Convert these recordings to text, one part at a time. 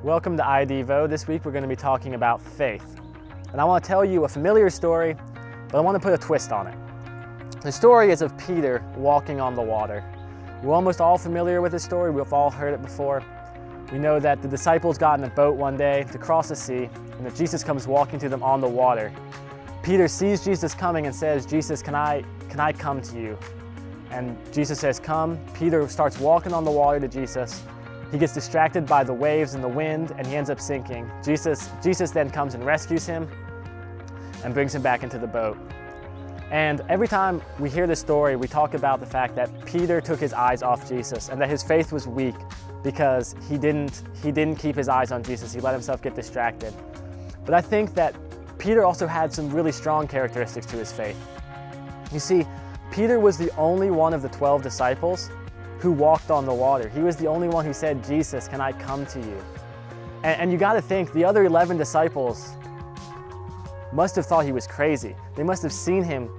Welcome to iDevo. This week we're going to be talking about faith. And I want to tell you a familiar story, but I want to put a twist on it. The story is of Peter walking on the water. We're almost all familiar with this story. We've all heard it before. We know that the disciples got in a boat one day to cross the sea, and that Jesus comes walking to them on the water. Peter sees Jesus coming and says, "Jesus, can I come to you?" And Jesus says, "Come." Peter starts walking on the water to Jesus. He gets distracted by the waves and the wind, and he ends up sinking. Jesus then comes and rescues him and brings him back into the boat. And every time we hear this story, we talk about the fact that Peter took his eyes off Jesus and that his faith was weak because he didn't keep his eyes on Jesus. He let himself get distracted. But I think that Peter also had some really strong characteristics to his faith. You see, Peter was the only one of the 12 disciples who walked on the water. He was the only one who said, "Jesus, can I come to you?" And you got to think, the other 11 disciples must have thought he was crazy. They must have seen him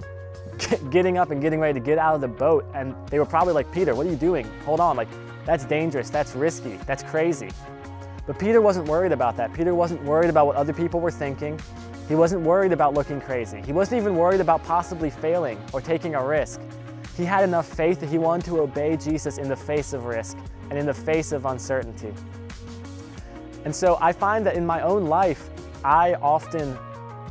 getting up and getting ready to get out of the boat, and they were probably like, "Peter, what are you doing? Hold on, that's dangerous, that's risky, that's crazy." But Peter wasn't worried about that. Peter wasn't worried about what other people were thinking. He wasn't worried about looking crazy. He wasn't even worried about possibly failing or taking a risk. He had enough faith that he wanted to obey Jesus in the face of risk and in the face of uncertainty. And so I find that in my own life, I often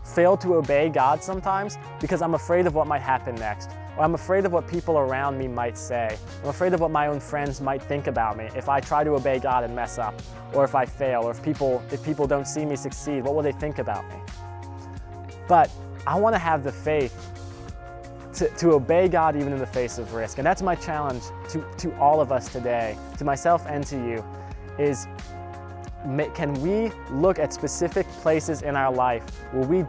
fail to obey God sometimes because I'm afraid of what might happen next, or I'm afraid of what people around me might say. I'm afraid of what my own friends might think about me if I try to obey God and mess up, or if I fail, or if people don't see me succeed, what will they think about me? But I want to have the faith to obey God even in the face of risk. And that's my challenge to all of us today, to myself and to you, is can we look at specific places in our life where we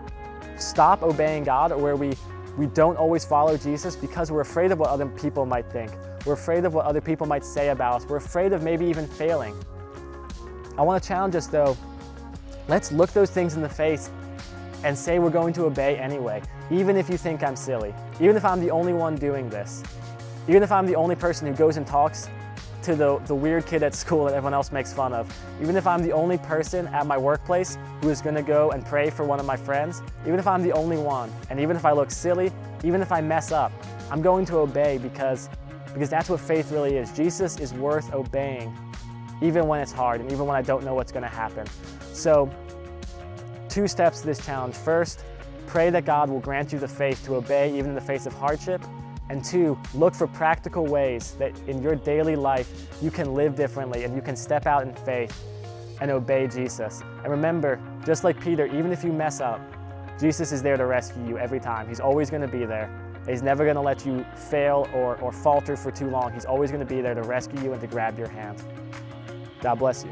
stop obeying God, or where we don't always follow Jesus because we're afraid of what other people might think. We're afraid of what other people might say about us. We're afraid of maybe even failing. I want to challenge us though, let's look those things in the face and say we're going to obey anyway, even if you think I'm silly, even if I'm the only one doing this, even if I'm the only person who goes and talks to the weird kid at school that everyone else makes fun of, even if I'm the only person at my workplace who is going to go and pray for one of my friends, even if I'm the only one, and even if I look silly, even if I mess up, I'm going to obey because that's what faith really is. Jesus is worth obeying, even when it's hard and even when I don't know what's going to happen. So, 2 steps to this challenge. First, pray that God will grant you the faith to obey even in the face of hardship. And 2, look for practical ways that in your daily life you can live differently and you can step out in faith and obey Jesus. And remember, just like Peter, even if you mess up, Jesus is there to rescue you every time. He's always going to be there. He's never going to let you fail or falter for too long. He's always going to be there to rescue you and to grab your hand. God bless you.